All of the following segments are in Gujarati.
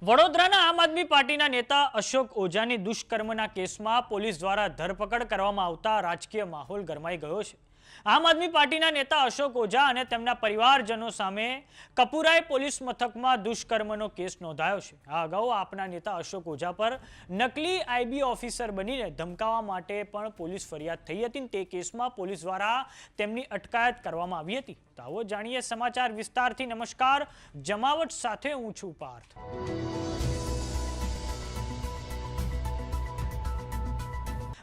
વડોદરાના આમ આદમી પાર્ટીના નેતા અશોક ઓઝાની દુષ્કર્મના કેસમાં પોલીસ દ્વારા ધરપકડ કરવામાં આવતા રાજકીય માહોલ ગરમાઈ ગયો છે। આમ આદમી પાર્ટીના નેતા અશોક ઓઝા અને તેમના પરિવારજનો સામે કપુરાઈ પોલીસ મથકમાં દુષ્કર્મનો કેસ નોંધાયો છે। આ અગાઉ આપના નેતા અશોક ઓઝા પર નકલી આઈબી ઓફિસર બનીને ધમકાવવા માટે પણ પોલીસ ફરિયાદ થઈ હતી। તે કેસમાં પોલીસ દ્વારા તેમની અટકાયત કરવામાં આવી હતી। તો આવો જાણીએ સમાચાર વિસ્તારથી। નમસ્કાર, જમાવટ સાથે હું છું પાર્થ।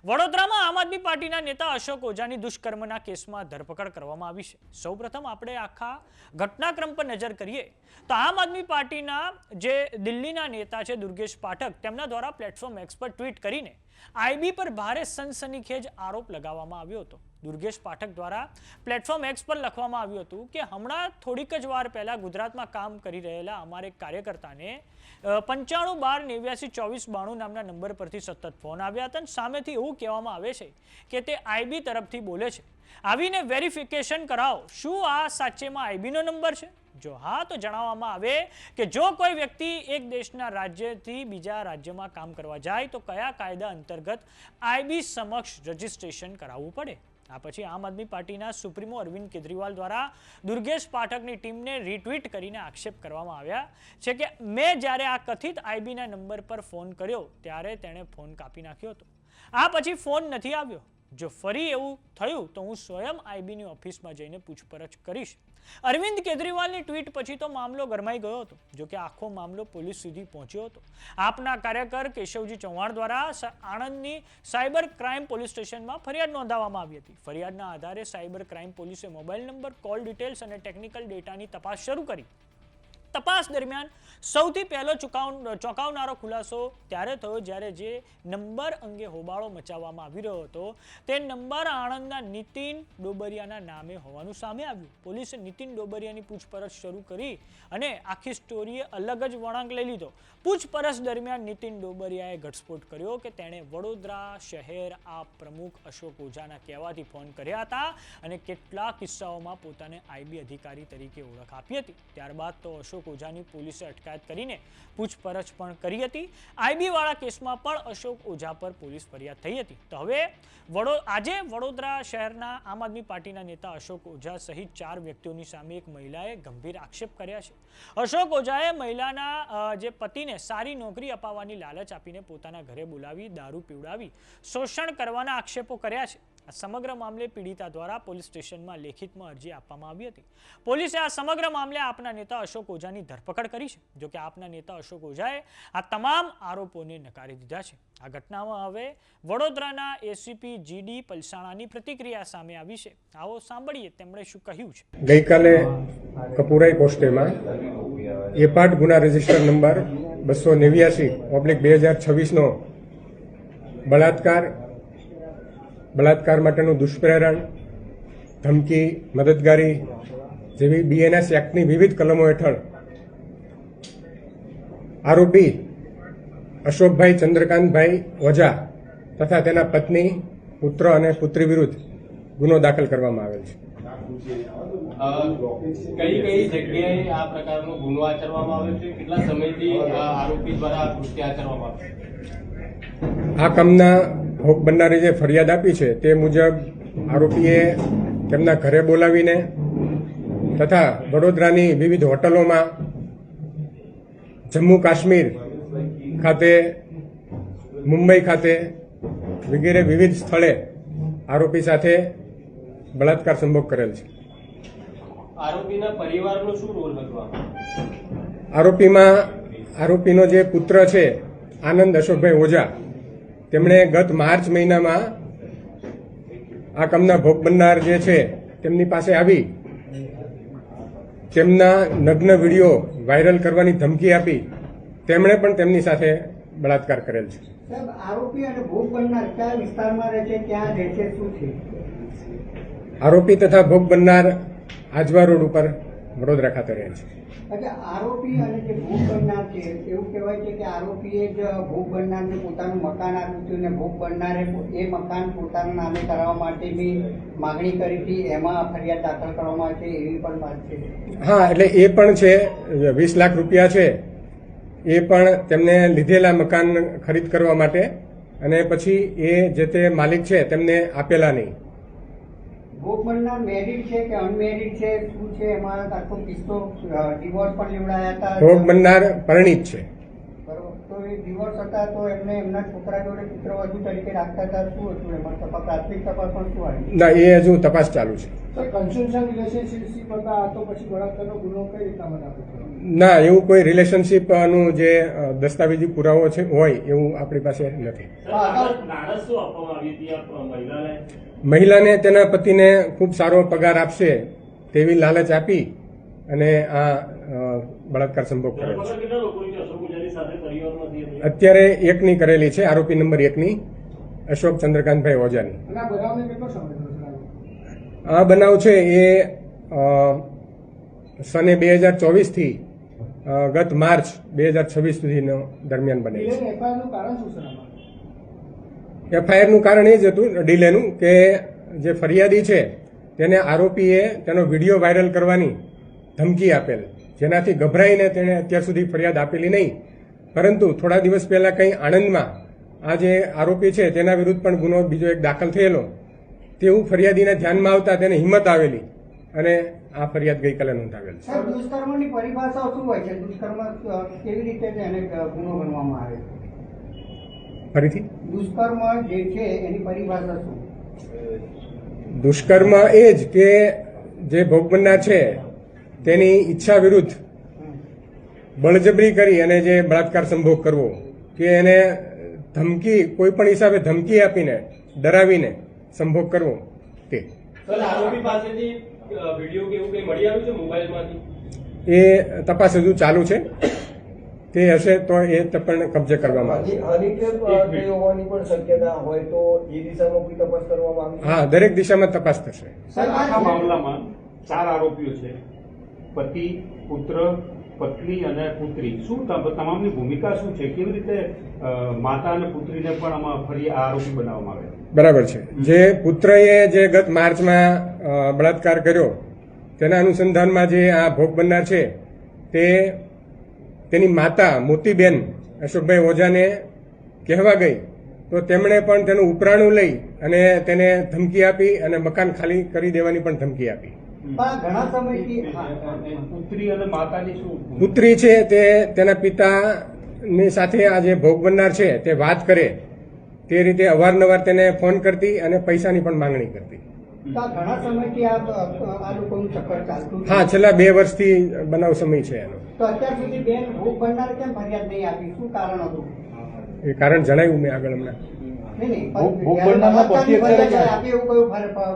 વડોદરામાં આમ આદમી પાર્ટીના નેતા અશોક ઓઝાની દુષ્કર્મના કેસમાં ધરપકડ કરવામાં આવી છે। સૌપ્રથમ આપણે આખા ઘટનાક્રમ પર નજર કરીએ તો આમ આદમી પાર્ટીના જે દિલ્હીના નેતા છે દુર્ગેશ પાઠક, તેમના દ્વારા પ્લેટફોર્મ એક્સ પર ટ્વીટ કરીને આઈબી પર ભારે સનસનીખેજ આરોપ લગાવવામાં આવ્યો હતો। દુર્ગેશ પાઠક દ્વારા પ્લેટફોર્મ એક્સ પર લખવામાં આવ્યું હતું કે હમણાં થોડીક જ વાર પહેલા ગુજરાતમાં કામ કરી રહેલા અમારે કાર્યકર્તાને 9512892492 નામના નંબર પરથી સતત ફોન આવ્યા હતા અને સામેથી એવું કહેવામાં આવે છે કે તે આઈબી તરફથી બોલે છે, આવીને વેરિફિકેશન કરાવો, શું આ સાચેમાં આઈબીનો નંબર છે? જો હા તો જણાવવામાં આવે કે જો કોઈ વ્યક્તિ એક દેશના રાજ્યથી બીજા રાજ્યમાં કામ કરવા જાય તો કયા કાયદા અંતર્ગત આઈબી સમક્ષ રજીસ્ટ્રેશન કરાવવું પડે। આ પછી આમ આદમી પાર્ટીના સુપ્રીમો અરવિંદ કેજરીવાલ દ્વારા દુર્ગેશ પાઠકની ટીમને રીટ્વીટ કરીને આક્ષેપ કરવામાં આવ્યા છે કે મેં જ્યારે આ કથિત આઈબીના નંબર પર ફોન કર્યો ત્યારે તેણે ફોન કાપી નાખ્યો હતો। આ પછી ફોન નથી આવ્યો। જો ફરી એવું થયું તો હું સ્વયં આઈબીની ઓફિસમાં જઈને પૂછપરછ કરીશ। અરવિંદ કેજરીવાલની ટ્વીટ પછી તો મામલો ગરમાઈ ગયો હતો। જો કે આખો મામલો પોલીસ સુધી પહોંચ્યો હતો। આપના કાર્યકર કેશવજી ચૌહાણ દ્વારા આણંદની સાયબર ક્રાઇમ પોલીસ સ્ટેશનમાં ફરિયાદ નોંધાવવામાં આવી હતી। ફરિયાદના આધારે સાયબર ક્રાઇમ પોલીસે મોબાઈલ નંબર, કોલ ડિટેલ્સ અને ટેકનિકલ ડેટાની તપાસ શરૂ કરી। તપાસ દરમિયાન સૌથી પહેલો ચોંકાવનારો ખુલાસો ત્યારે થયો જ્યારે જે નંબર અંગે હોબાળો મચાવવામાં આવી રહ્યો હતો તે નંબર આણંદના નીતિન ડોબરિયાના નામે હોવાનું સામે આવ્યું। પોલીસે નીતિન ડોબરિયાની પૂછપરછ શરૂ કરી અને આખી સ્ટોરીએ અલગ જ વળાંક લઈ લીધો। પૂછપરછ દરમિયાન નીતિન ડોબરિયાએ ઘટસ્ફોટ કર્યો કે તેણે વડોદરા શહેર આપ પ્રમુખ અશોક ઓઝાના કહેવાથી ફોન કર્યા હતા અને કેટલાક કિસ્સાઓમાં પોતાને આઈબી અધિકારી તરીકે ઓળખ આપી હતી। ત્યારબાદ તો અશોક ઓઝાની પોલીસે અટકાયત કરીને પૂછપરછ પણ કરી હતી। આઈબી વાળા કેસમાં પણ અશોક ઓઝા પર પોલીસ ફરિયાદ થઈ હતી। તો હવે આજે વડોદરા શહેરના આમ આદમી પાર્ટીના નેતા અશોક ઓઝા સહિત 4 વ્યક્તિઓની સામે એક મહિલાએ ગંભીર આક્ષેપ કર્યા છે। અશોક ઓઝાએ મહિલાના જે પતિને સારી નોકરી અપાવવાની લાલચ આપીને પોતાના ઘરે બોલાવી દારૂ પીવડાવી શોષણ કરવાના આક્ષેપો કર્યા છે। આ સમગ્ર મામલે પીડિતા દ્વારા પોલીસ સ્ટેશનમાં લેખિતમાં અરજી આપવામાં આવી હતી। પોલીસે આ સમગ્ર મામલે આપના નેતા અશોક ઓઝાની ધરપકડ કરી છે। જો કે આપના નેતા અશોક ઓઝાએ આ તમામ આરોપોને નકારી દીધા છે। આ ઘટનામાં હવે વડોદરાના એસીપી જીડી પલસાણાની પ્રતિક્રિયા સામે આવી છે। આવો સાંભળીએ તેમણે શું કહ્યું છે। ગઈકાલે કપુરાઈ પોસ્ટેમાં એપાર્ટ ગુના રજિસ્ટર નંબર 289/2026 નો બળાત્કાર માટેનું દુષ્પ્રેરણ, ધમકી, મદદગારી જેવી બીએનએસ એક્ટની વિવિધ કલમો હેઠળ આરોપી અશોકભાઈ ચંદ્રકાંતભાઈ ઓઝા તથા તેના પત્ની, પુત્ર અને પુત્રી વિરુદ્ધ ગુનો દાખલ કરવામાં આવેલ છે। કઈ જગ્યાએ આ પ્રકારનો ગુનો આચરવામાં આવ્યો છે? કેટલા સમયથી આરોપી દ્વારા કૃત્ય આચરવામાં આવ્યું? આ કામના ભોગ બનનારી જે ફરિયાદ આપી છે તે મુજબ આરોપીએ તેમના ઘરે બોલાવીને તથા વડોદરાની વિવિધ હોટલોમાં, જમ્મુ કાશ્મીર ખાતે, મુંબઈ ખાતે વગેરે વિવિધ સ્થળે આરોપી સાથે બળાત્કાર સંભોગ કરેલ છે। આરોપીના પરિવારનો શું રોલ હતો? આરોપીનો જે પુત્ર છે આનંદ અશોકભાઈ ઓઝા, તેમણે ગત માર્ચ મહિનામાં આ કામના ભોગ બનનાર જે છે તેમની પાસે આવી તેમના નગ્ન વિડીયો વાયરલ કરવાની ધમકી આપી તેમણે પણ તેમની સાથે બળાત્કાર કરેલ છે। સાહેબ, આરોપી અને ભોગ બનનાર કયા વિસ્તારમાં રહે છે, ક્યાં રહે છે, શું છે? આરોપી તથા ભોગ બનનાર આજવા રોડ ઉપર વડોદરા ખાતે રહે છે। આરોપી અને જે ભોગ બનનાર છે એવું કહેવાય છે કે આરોપીએ જ ભોગ બનનારને પોતાનું મકાન આપ્યું હતું અને ભોગ બનનારે એ મકાન પોતાના નામે કરાવવા માટે બી માગણી કરી હતી, એમાં ફરિયાદ દાખલ કરવામાં આવી છે એવી પણ વાત છે। હા, એટલે એ પણ છે। 20 લાખ રૂપિયા છે એ પણ તેમને લીધેલા મકાન ખરીદ કરવા માટે અને પછી એ જે તે માલિક છે તેમને આપેલા નહીં. ભોગ બનનાર મેરિડ છે કે અનમેરિડ છે, શું છે એમાં આખો કિસ્સો? ડિવોર્સ પણ લેવડાયા હતા. ભોગ બનનાર પરિણીત છે. બરોબર. તો એ ડિવોર્સ હતા તો એમને એમના છોકરા જોડે પુત્રવધુ તરીકે રાખતા હતા. શું હતું એમાં પ્રાથમિક તપાસ પણ શું આવી? ના, એ હજુ તપાસ ચાલુ છે. કન્સ્યુમશન રિલેશનશિપ હતા તો પછી બળાત્કારનો ગુનો કઈ રીતના બનાવ્યો? ના, એવું કોઈ રિલેશનશીપનું જે દસ્તાવેજી પુરાવો છે હોય એવું આપણી પાસે નથી. મહિલાને તેના પતિને ખૂબ સારો પગાર આપશે તેવી લાલચ આપી અને આ બળાત્કાર સંભોગ કરેલ છે. અત્યારે એકની કરેલી છે, આરોપી નંબર 1ની અશોક ચંદ્રકાંતભાઈ ઓજાની. અને આ બનાવને કેટલો સમય થયો છે? આ બનાવ છે એ સને 2024 થી ગત માર્ચ 2026 સુધીનો દરમિયાન બનેલ છે. એફઆઈઆરનું કારણ શું છે આમાં? એફઆઈઆરનું કારણ એ જ હતું ડીલેનું કે જે ફરિયાદી છે તેને આરોપીએ તેનો વિડીયો વાયરલ કરવાની ધમકી આપેલ, જેનાથી ગભરાઈને તેણે અત્યાર સુધી ફરિયાદ આપેલી નહીં. પરંતુ થોડા દિવસ પહેલા કંઈ આણંદમાં આ જે આરોપી છે તેના વિરુદ્ધ પણ ગુનો બીજો એક દાખલ થયેલો, તેવું ફરિયાદીને ધ્યાનમાં આવતા તેને હિંમત આવેલી અને આ ફરિયાદ ગઈકાલે નોંધાવેલ છે. સાહેબ, દુષ્કર્મની પરિભાષા શું હોય છે? દુષ્કર્મ કેવી રીતે એને ગુનો ગણવામાં આવે છે? ફરીથી? દુષ્કર્મ જે છે એની પરિભાષા શું? દુષ્કર્મ એ જ કે જે ભોગ બનનાર છે તેની ઈચ્છા વિરુદ્ધ બળજબરી કરી અને જે બળાત્કાર સંભોગ કરવો કે એને ધમકી, કોઈ પણ હિસાબે ધમકી આપીને ડરાવીને સંભોગ કરવો તે. સર, આરોપી પાસેથી વિડીયો કે એવું કંઈ મળી આવ્યું છે મોબાઈલમાંથી? એ તપાસ હજુ ચાલુ છે, તે હશે તો એ પણ કબજે કરવામાં આવશે. હોવાની પણ શક્યતા હોય તો એ દિશામાં કોઈ તપાસ કરવામાં આવી? હા, દરેક દિશામાં તપાસ થશે. સર, આખા મામલામાં 4 આરોપીઓ છે, પતિ, પુત્ર, પત્ની અને પુત્રી. શું તમામની ભૂમિકા શું છે? કેવી રીતે માતા અને પુત્રીને પણ આમાં ફરી આ આરોપી બનાવવામાં આવે? બરાબર છે. જે પુત્રએ જે ગત માર્ચમાં બળાત્કાર કર્યો તેના અનુસંધાનમાં જે આ ભોગ બનનાર છે તે તેની માતા મોતીબેન અશોકભાઈ ઓજાને કહેવા ગઈ તો તેમણે પણ તેનું ઉપરાણું લઈ અને તેને ધમકી આપી અને મકાન ખાલી કરી દેવાની પણ ધમકી આપી. પણ ઘણા સમયથી પુત્રી અને માતાની શું? પુત્રી છે તે તેના પિતાની સાથે આ જે ભોગ બનનાર છે તે વાત કરે તે રીતે અવારનવાર તેને ફોન કરતી અને પૈસાની પણ માંગણી કરતી. ઘણા સમયથી આ લોકોનું ચક્કર ચાલતું છે. હા, છેલ્લા 2 વર્ષથી બનાવ સમય છે એનો. તો અત્યાર સુધી બેન ભોગ બનનાર કેમ ફરિયાદ નહીં આપી? શું કારણ હતું? એ કારણ જણાવ્યું મેં આગળ હમણાં. નહીં, ભોગ બનનારના પતિ અત્યારે આપી એવું કયું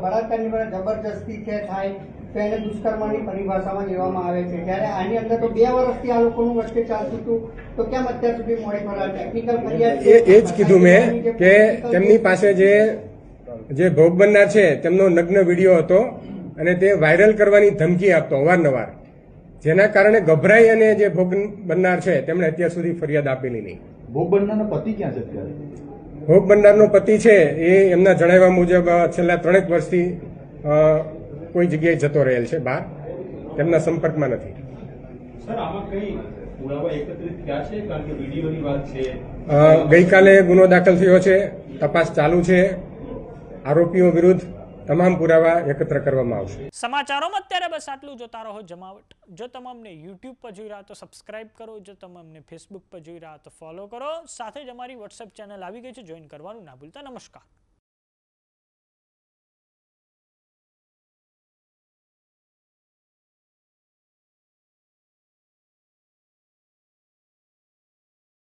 બળાત્કારની જબરજસ્તી છે થાય તો એને દુષ્કર્મની પરિભાષામાં લેવામાં આવે છે. જ્યારે આની અંદર તો 2 વર્ષથી આ લોકોનું વચ્ચે ચાલતું હતું, તો કેમ અત્યાર સુધી મોડી ફરિયાદ? ટેકનિકલ ફરિયાદ એ જ કીધું મેં કે તેમની પાસે જે ભોગ બનનાર છે તેમનો નગ્ન વિડીયો હતો અને તે વાયરલ કરવાની ધમકી આપતો અવારનવાર, જેના કારણે ગભરાઈ અને જે ભોગ બનનાર છે તેમણે અત્યાર સુધી ફરિયાદ આપેલી નહીં. ભોગ બનનારનો પતિ ક્યાં છે અત્યારે? ભોગ બનનારનો પતિ છે એ એમના જણાવ્યા મુજબ છેલ્લા 3 વર્ષથી કોઈ જગ્યાએ જતો રહેલ છે બહાર, તેમના સંપર્કમાં નથી. સર, આમાં કઈ પુરાવા એકત્રિત થયા છે? કારણ કે વિડીયોની વાત છે. ગઈકાલે ગુનો દાખલ થયો છે, તપાસ ચાલુ છે. આરોપીઓ વિરુદ્ધ તમામ પુરાવા એકત્ર કરવામાં આવશે. સમાચારોમાં અત્યારે બસ આટલું. જોતા રહો જમાવટ. જો તમે અમને યુટ્યુબ પર જોઈ રહ્યા તો સબસ્ક્રાઇબ કરો, જો તમે અમને ફેસબુક પર જોઈ રહ્યા તો ફોલો કરો. સાથે જ અમારી વોટ્સએપ ચેનલ આવી ગઈ છે, જોઈન કરવાનું ના ભૂલતા. નમસ્કાર.